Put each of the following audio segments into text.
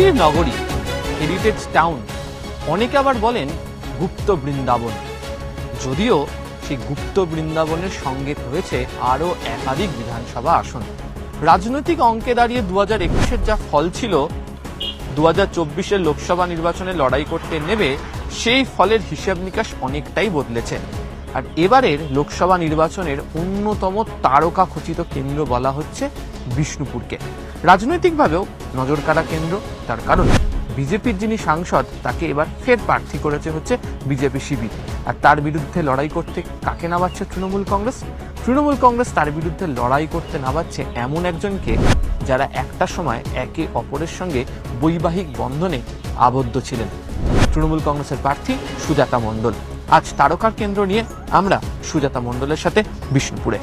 শান্তির নগরী, heritage town, অনেকে আবার বলেন গুপ্ত বৃন্দাবন। যদিও সেই গুপ্ত বৃন্দাবনের সঙ্গে রয়েছে আরো একাধিক বিধানসভা আসন। রাজনৈতিক অঙ্কে দাঁড়িয়ে 2021-এর যা ফল ছিল, 2024-এর লোকসভা নির্বাচনে লড়াই করতে নেবে সেই ফলের হিসাব নিকাশ অনেকটাই বদলেছে। আর এবারের লোকসভা নির্বাচনের অন্যতম তারকা খচিত কেন্দ্র বলা হচ্ছে বিষ্ণুপুরকে। রাজনৈতিকভাবেও নজরকাড়া কেন্দ্র, তার কারণ বিজেপির যিনি সাংসদ তাকে এবার ফের প্রার্থী করেছে হচ্ছে বিজেপি শিবির। আর তার বিরুদ্ধে লড়াই করতে কাকে নামাচ্ছে তৃণমূল কংগ্রেস? তৃণমূল কংগ্রেস তার বিরুদ্ধে লড়াই করতে নামাচ্ছে এমন একজনকে যারা একটা সময় একে অপরের সঙ্গে বৈবাহিক বন্ধনে আবদ্ধ ছিলেন। তৃণমূল কংগ্রেসের প্রার্থী সুজাতা মণ্ডল। আজ তারকার কেন্দ্র নিয়ে আমরা সুজাতা মণ্ডলের সাথে বিষ্ণুপুরে।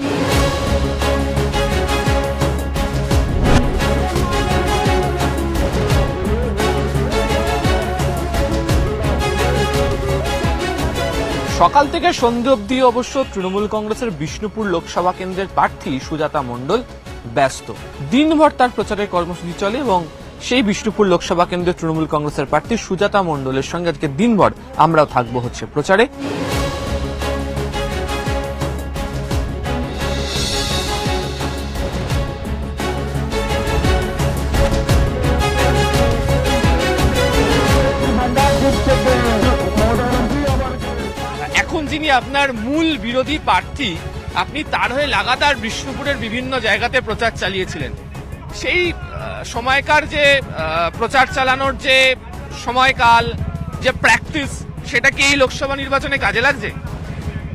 সকাল থেকে সন্ধ্যে অবধি অবশ্য তৃণমূল কংগ্রেসের বিষ্ণুপুর লোকসভা কেন্দ্রের প্রার্থী সুজাতা মণ্ডল ব্যস্ত। দিনভর তার প্রচারের কর্মসূচি চলে এবং সেই বিষ্ণুপুর লোকসভা কেন্দ্রের তৃণমূল কংগ্রেসের প্রার্থী সুজাতা মণ্ডলের সঙ্গে আজকে দিনভর আমরাও থাকবো হচ্ছে প্রচারে। এখন যিনি আপনার মূল বিরোধী প্রার্থী, আপনি তার হয়ে লাগাতার বিষ্ণুপুরের বিভিন্ন জায়গাতে প্রচার চালিয়েছিলেন। সেই সময়কার যে প্রচার চালানোর যে সময়কাল, যে প্র্যাকটিস, সেটা কি এই লোকসভা নির্বাচনে কাজে লাগছে?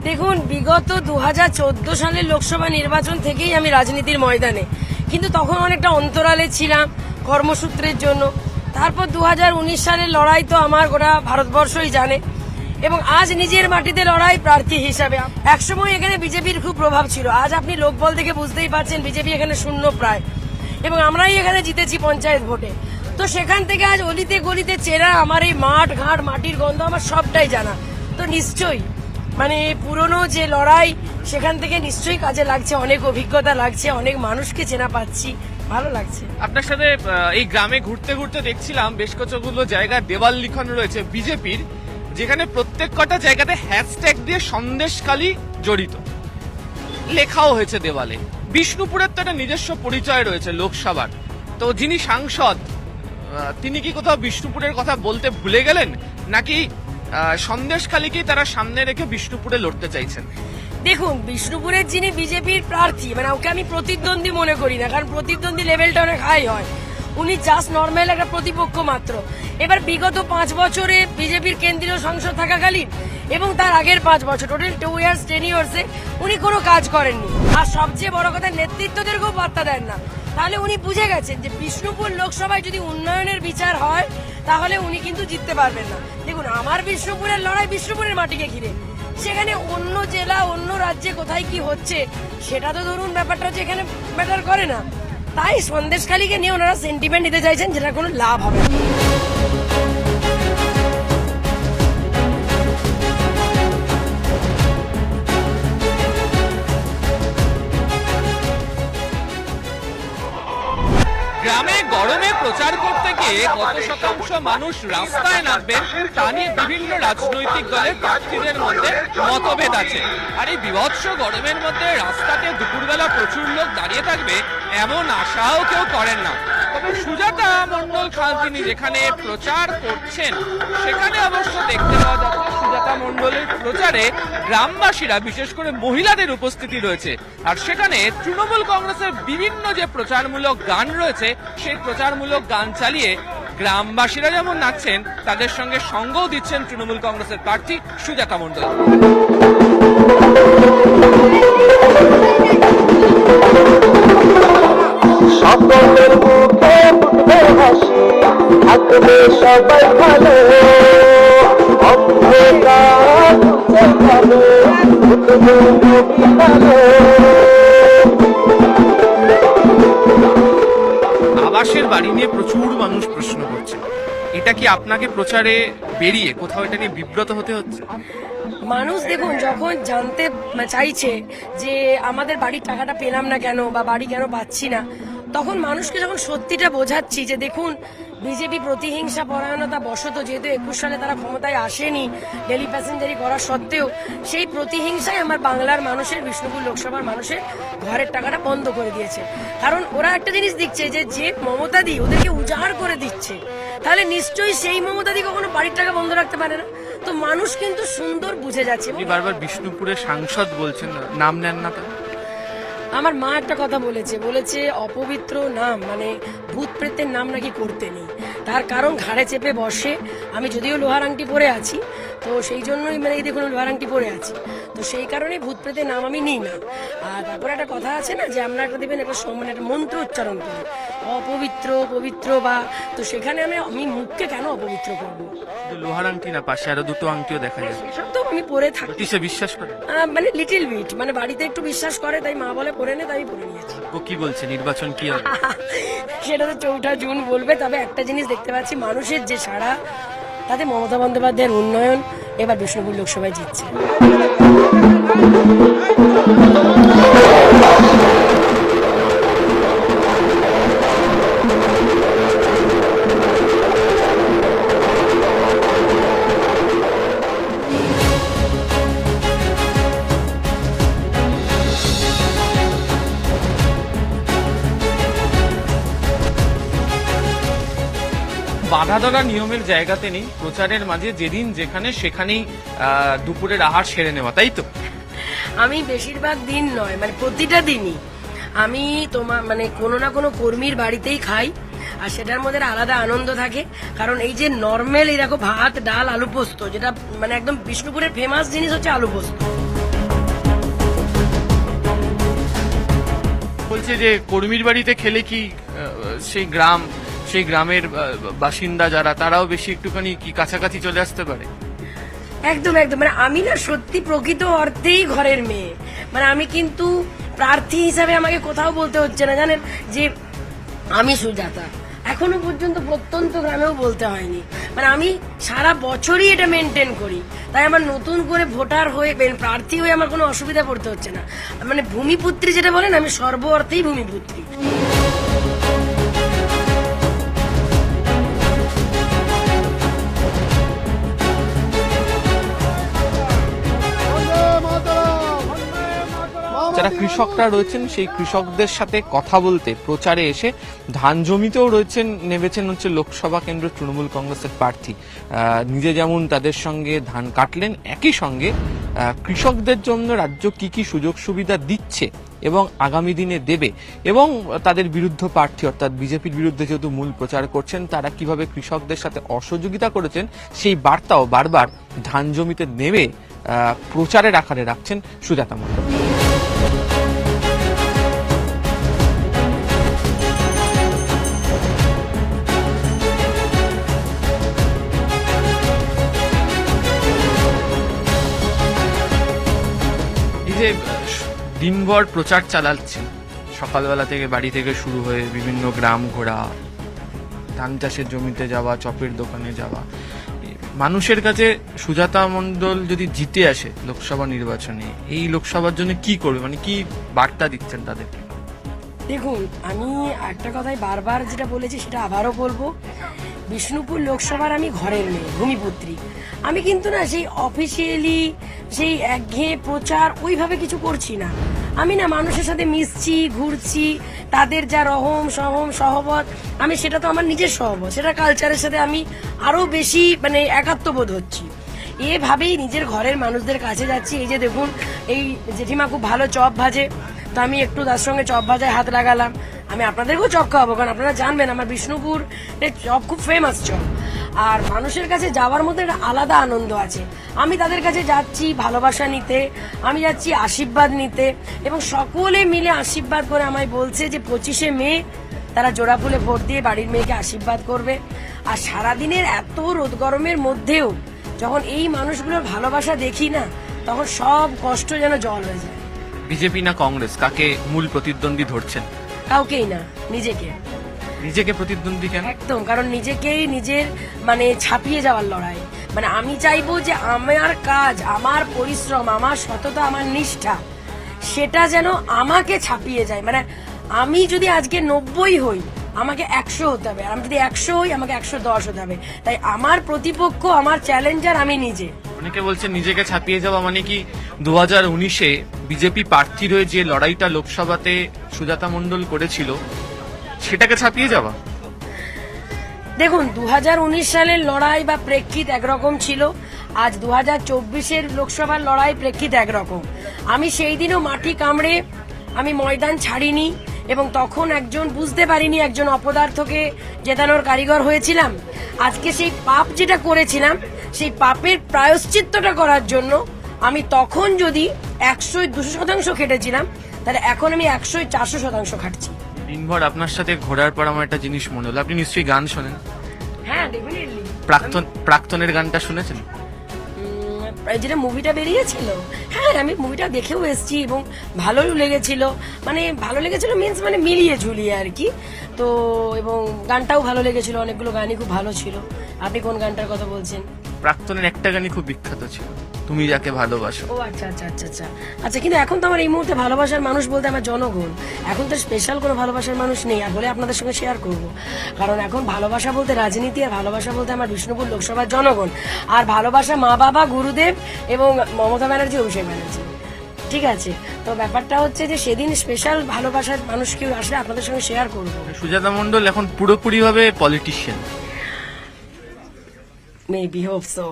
দেখুন, বিগত 2014 সালের লোকসভা নির্বাচন থেকেই আমি রাজনীতির ময়দানে, কিন্তু তখন অনেকটা অন্তরালে ছিলাম কর্মসূত্রের জন্য। তারপর 2019 সালের লড়াই তো আমার গোটা ভারতবর্ষই জানে, এবং আজ নিজের মাটিতে লড়াই প্রার্থী হিসাবে। একসময় এখানে বিজেপির খুব প্রভাব ছিল, আজ আপনি লোকবল দেখে বুঝতেই পারছেন বিজেপি এখানে শূন্য প্রায়, এবং আমরাই এখানে জিতেছি পঞ্চায়েত ভোটে। তো সেখান থেকে আজ অলিতে গলিতে চেরা আমার এই মাঠ ঘাট, মাটির গন্ধ আমার সবটাই জানা। তো নিশ্চয়ই পুরনো যে লড়াই, সেখান থেকে নিশ্চয়ই কাজে লাগছে, অনেক অভিজ্ঞতা লাগছে, অনেক মানুষকে চেনা পাচ্ছি, ভালো লাগছে। আপনার সাথে এই গ্রামে ঘুরতে ঘুরতে দেখছিলাম বেশ কতগুলো জায়গায় দেওয়াল লিখন রয়েছে বিজেপির, যেখানে প্রত্যেক কটা জায়গাতে হ্যাশট্যাগ দিয়ে সন্দেশখালী জড়িত লেখাও হয়েছে দেওয়ালে। বিষ্ণুপুরের তো একটা নিজস্ব পরিচয় রয়েছে লোকসভার, তো যিনি সাংসদ তিনি কি কোথাও বিষ্ণুপুরের কথা বলতে ভুলে গেলেন, নাকি সন্দেশখালীকেই তারা সামনে রেখে বিষ্ণুপুরে লড়তে চাইছেন? দেখুন, বিষ্ণুপুরের যিনি বিজেপির প্রার্থী, ওকে আমি প্রতিদ্বন্দ্বী মনে করি না, কারণ প্রতিদ্বন্দ্বী লেভেলটা অনেক হাই হয়। উনি জাস্ট নর্মাল একটা প্রতিপক্ষ মাত্র। এবার বিগত 5 বছরে বিজেপির কেন্দ্রীয় সংসদ থাকাকালীন এবং তার আগের 5 বছর, টোটাল 2 ইয়ার্স 10 ইয়ার্সে উনি কোনো কাজ করেননি। আর সবচেয়ে বড় কথা, নেতৃত্বদেরকেও পাত্তা দেন না। তাহলে উনি বুঝে গেছেন যে বিষ্ণুপুর লোকসভায় যদি উন্নয়নের বিচার হয়, তাহলে উনি কিন্তু জিততে পারবেন না। দেখুন, আমার বিষ্ণুপুরের লড়াই বিষ্ণুপুরের মাটিকে ঘিরে, সেখানে অন্য জেলা অন্য রাজ্যে কোথায় কি হচ্ছে সেটা তো ধরুন ব্যাপারটা হচ্ছে এখানে ম্যাটার করে না। তাই সন্দেশখালীকে নিয়ে ওনারা সেন্টিমেন্ট নিতে চাইছেন, যেটা কোনো লাভ হবে না। গ্রামে গরমে প্রচার করতে গিয়ে কত শতাংশ মানুষ রাস্তায় নামবেন তা নিয়ে বিভিন্ন রাজনৈতিক দলের প্রার্থীদের মধ্যে মতভেদ আছে। আর এই বিভৎস গরমের মধ্যে রাস্তাতে দুপুরবেলা প্রচুর লোক দাঁড়িয়ে থাকবে এমন আশাও কেউ করেন না। তবে সুজাতা মণ্ডল খান তিনি যেখানে প্রচার করছেন, সেখানে অবশ্য দেখতে পাওয়া যাচ্ছে সুজাতা মণ্ডলের প্রচারে গ্রামবাসীরা, বিশেষ করে মহিলাদের উপস্থিতি রয়েছে। আর সেখানে তৃণমূল কংগ্রেসের বিভিন্ন যে প্রচারমূলক গান রয়েছে, সেই প্রচারমূলক গান চালিয়ে গ্রামবাসীরা যেমন নাচছেন, তাদের সঙ্গে সঙ্গও দিচ্ছেন তৃণমূল কংগ্রেসের প্রার্থী সুজাতা মণ্ডল। সকলের মুখে ফুটবে হাসি, থাকবে সবাই ভালো, অন্ধকার ভালো, আবাসের বাড়ি নিয়ে প্রচুর মানুষ প্রশ্ন করছে, এটা কি আপনাকে প্রচারে বেরিয়ে কোথাও এটা নিয়ে বিব্রত হতে হচ্ছে? মানুষ দেখুন, যখন জানতে চাইছে যে আমাদের বাড়ির টাকাটা পেলাম না কেন বা বাড়ি কেন পাচ্ছি না, তখন মানুষকে যখন সত্যিটা বোঝাচ্ছি যে দেখুন বিজেপি প্রতিহিংসা পরায়ণতা বশত, যেহেতু 21 সালে তারা ক্ষমতায় আসেনি ডেলি প্যাসেঞ্জারি করা সত্ত্বেও, সেই প্রতিহিংসায় আমার বাংলার মানুষের, বিষ্ণুপুর লোকসভার মানুষের ঘরের টাকাটা বন্ধ করে দিয়েছে। কারণ ওরা একটা জিনিস দেখছে যে মমতাদি ওদেরকে উজাড় করে দিচ্ছে, তাহলে নিশ্চয়ই সেই মমতাদি কখনো বাড়ির টাকা বন্ধ রাখতে পারে না। তো মানুষ কিন্তু সুন্দর বুঝে যাচ্ছে। আপনি বারবার বিষ্ণুপুরের সাংসদ বলছেন, নাম নেন না তো? আমার মা একটা কথা বলেছে অপবিত্র নাম মানে ভূত প্রেতের নাম নাকি করতে নেই। তার কারণ ঘাড়ে চেপে বসে। আমি যদিও লোহার আংটি পরে আছি, তো সেই জন্যই মানে এই দেখুন লোহার আংটি পরে আছি, তো সেই কারণে ভূত প্রেতের নাম আমি নিই না। আর তারপরে একটা কথা আছে না যে আমরা একটা দেবেন একটা মানে একটা মন্ত্র উচ্চারণ করি অপবিত্র পবিত্র বা, তো সেখানে আমি মুখকে কেন অপবিত্র করবো? লোহার আংটি না, পাশে আরো দুটো আংটিও দেখা যায়। সেসব তো আমি পরে থাকি। কিসে বিশ্বাস করে? মানে লিটিল বিট, মানে বাড়িতে একটু বিশ্বাস করে, তাই মা বলে পরে নে, তাই আমি পরে নিয়েছি। ও কি বলছে, নির্বাচন কি হবে? সেটা তো 4 জুন বলবে। তবে একটা জিনিস দেখতে পাচ্ছি, মানুষের যে সাড়া, তাতে মমতা বন্দ্যোপাধ্যায়ের উন্নয়ন এবার বিষ্ণুপুর লোকসভায় জিতছে। বাধা ধরা নিয়মের জায়গাতে নেই, প্রচারের মাঝে যেদিন যেখানে সেখানেই দুপুরের আহার সেরে নেওয়া, তাই তো? আমি বেশিরভাগ দিন নয়, মানে প্রতিটা দিনই আমি মানে কোনো না কোনো কর্মীর বাড়িতেই খাই, আর সেটার মধ্যে একটা আলাদা আনন্দ থাকে। কারণ এই যে নর্মাল এই দেখো ভাত ডাল আলু পোস্ত, যেটা মানে একদম বিষ্ণুপুরের ফেমাস জিনিস হচ্ছে আলু পোস্ত। বলছে যে কর্মীর বাড়িতে খেলে কি সেই গ্রামের বাসিন্দা যারা, তারাও বেশি একটুখানি কি কাছাকাছি চলে আসতে পারে? একদম একদম, মানে আমি না সত্যি প্রকৃত অর্থেই ঘরের মেয়ে। মানে আমি কিন্তু প্রার্থী হিসাবে আমাকে কোথাও বলতে হচ্ছে না, জানেন, যে আমি সুজাতা। এখনো পর্যন্ত প্রত্যন্ত গ্রামেও বলতে হয়নি। মানে আমি সারা বছরই এটা মেনটেন করি, তাই আমার নতুন করে ভোটার হয়ে প্রার্থী হয়ে আমার কোনো অসুবিধা পড়তে হচ্ছে না। মানে ভূমিপুত্রী যেটা বলেন, আমি সর্ব অর্থেই ভূমিপুত্রী। যারা কৃষকরা রয়েছেন সেই কৃষকদের সাথে কথা বলতে প্রচারে এসে ধান জমিতেও নেমেছেন হচ্ছে লোকসভা কেন্দ্র তৃণমূল কংগ্রেসের প্রার্থী। নিজে যেমন তাদের সঙ্গে ধান কাটলেন, একই সঙ্গে কৃষকদের জন্য রাজ্য কি কি সুযোগ সুবিধা দিচ্ছে এবং আগামী দিনে দেবে, এবং তাদের বিরুদ্ধ প্রার্থী অর্থাৎ বিজেপির বিরুদ্ধে যেহেতু মূল প্রচার করছেন, তারা কিভাবে কৃষকদের সাথে অসহযোগিতা করেছেন সেই বার্তাও বারবার ধান জমিতে নেমে প্রচারের আকারে রাখছেন সুজাতা মণ্ডল। যে দিনভর প্রচার চালাচ্ছেন, সকালবেলা থেকে বাড়ি থেকে শুরু হয়ে বিভিন্ন গ্রাম ঘোরা, ধান চাষের জমিতে যাওয়া, চপের দোকানে যাওয়া, মানুষের কাছে সুজাতা মণ্ডল যদি জিতে আসে লোকসভা নির্বাচনে, এই লোকসভার জন্য কি করবে, মানে কি বার্তা দিচ্ছেন তাদেরকে? দেখুন, আমি একটা কথাই বারবার যেটা বলেছি সেটা আবারও বলবো, বিষ্ণুপুর লোকসভার আমি ঘরের মেয়ে, ভূমিপুত্রী। আমি কিন্তু না সেই অফিসিয়ালি সেই একঘেয়ে প্রচার ওইভাবে কিছু করছি না। আমি না মানুষের সাথে মিশছি, ঘুরছি, তাদের যা রহম সহম সহবত, আমি সেটা তো আমার নিজের সহবত, সেটা কালচারের সাথে আমি আরো বেশি মানে একাত্মবোধ হচ্ছি। এভাবেই নিজের ঘরের মানুষদের কাছে যাচ্ছি। এই যে দেখুন, এই জেঠিমা খুব ভালো চপ ভাজে, তো আমি একটু তার সঙ্গে চপ ভাজায় হাত লাগালাম। আমি আপনাদেরকেও চপ খাওয়াবো, কারণ আপনারা জানবেন আমার বিষ্ণুপুর চপ খুব ফেমাস চপ। আর মানুষের কাছে যাওয়ার মধ্যে একটা আলাদা আনন্দ আছে। আমি তাদের কাছে যাচ্ছি ভালোবাসা নিতে, আমি যাচ্ছি আশীর্বাদ নিতে, এবং সকলে মিলে আশীর্বাদ করে আমায় বলছে যে 25শে মে তারা জোড়া ফুলে ভোট দিয়ে বাড়ির মেয়েকে আশীর্বাদ করবে। আর সারাদিনের এত রোদ গরমের মধ্যেও যখন এই মানুষগুলোর ভালোবাসা দেখি না, তখন সব কষ্ট যেন জল হয়ে যায়। বিজেপি না কংগ্রেস, কাকে মূল প্রতিদ্বন্দ্বী ধরছেন? কাউকেই না, নিজেকে। নিজেকে প্রতিদ্বন্দ্বী কেন? একদম, কারণ নিজেকেই নিজের মানে ছাপিয়ে যাওয়ার লড়াই। মানে আমি চাইবো যে আমার কাজ, আমার পরিশ্রম, আমার সততা, আমার নিষ্ঠা, সেটা যেন আমাকে ছাপিয়ে যায়। মানে আমি যদি আজকে 90 হই, আমাকে 100 হতে হবে, আর আমি যদি 100 হই আমাকে 110 হতে হবে। তাই আমার প্রতিপক্ষ, আমার চ্যালেঞ্জার আমি নিজে। অনেকে বলছে নিজেকে ছাপিয়ে যাওয়া মানে কি 2019-এ বিজেপি প্রার্থীর হয়ে যে লড়াইটা লোকসভাতে সুজাতা মণ্ডল করেছিল সেটাকে ছাপিয়ে যাওয়া? দেখুন, 2019 সালের লড়াই বা প্রেক্ষিত একরকম ছিল, আজ 2024-এর লোকসভার লড়াই প্রেক্ষিত একরকম। আমি সেই দিনও মাটি কামড়ে আমি ময়দান ছাড়িনি, এবং তখন একজন বুঝতে পারিনি একজন অপদার্থকে জেতানোর কারিগর হয়েছিলাম। আজকে সেই পাপ যেটা করেছিলাম সেই পাপের প্রায়শ্চিত্তটা করার জন্য আমি তখন যদি 100-200% খেটেছিলাম, তাহলে এখন আমি 100-400% খাটছি। দিনভর আপনার সাথে ঘোরার পর আমার একটা জিনিস মনে হলো, আপনি নিশ্চয়ই গান শোনেন। হ্যাঁ, ডেফিনেটলি। প্রাক্তনের গানটা শুনেছেন? যেটা মুভিটা বেরিয়েছিল, হ্যাঁ আমি মুভিটা দেখেও এসেছি এবং ভালোও লেগেছিল। মানে ভালো লেগেছিল মিন্স মানে মিলিয়ে ঝুলিয়ে আর কি। তো এবং গানটাও ভালো লেগেছিল, অনেকগুলো গানই খুব ভালো ছিল। আপনি কোন গানটার কথা বলছেন? প্রাক্তনের একটা গানই খুব বিখ্যাত ছিল, তুমি যাকে ভালোবাসো। ও আচ্ছা আচ্ছা আচ্ছা আচ্ছা আচ্ছা। কিন্তু এখন তো আমার এই মুহূর্তে ভালোবাসার মানুষ বলতে আমার জনগণ। এখন তো স্পেশাল কোনো ভালোবাসার মানুষ নেই, আর বলে আপনাদের সঙ্গে শেয়ার করব। কারণ এখন ভালোবাসা বলতে রাজনীতি, আর ভালোবাসা বলতে আমার বিষ্ণুপুর লোকসভার জনগণ, আর ভালোবাসা মা বাবা, গুরুদেব এবং মমতা ব্যানার্জি, অভিষেক ব্যানার্জি। ঠিক আছে, তো ব্যাপারটা হচ্ছে যে সেদিন স্পেশাল ভালোবাসার মানুষ কেউ আসলে আপনাদের সঙ্গে শেয়ার করবো। সুজাতা মণ্ডল এখন পুরোপুরি ভাবে পলিটিশিয়ান। Maybe, hope so.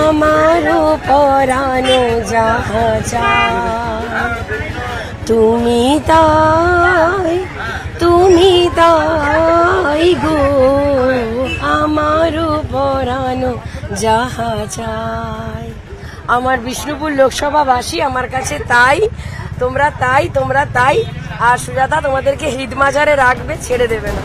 আমারও পরানো যাহা চায় তুমি তাই, তুমি তাই গো, আমারও পরানো যাহা চায়। আমার বিষ্ণুপুর লোকসভাবাসী আমার কাছে তাই, তোমরা তাই, তোমরা তাই। আর সুজাতা তোমাদেরকে হৃদ মাজারে রাখবে, ছেড়ে দেবে না।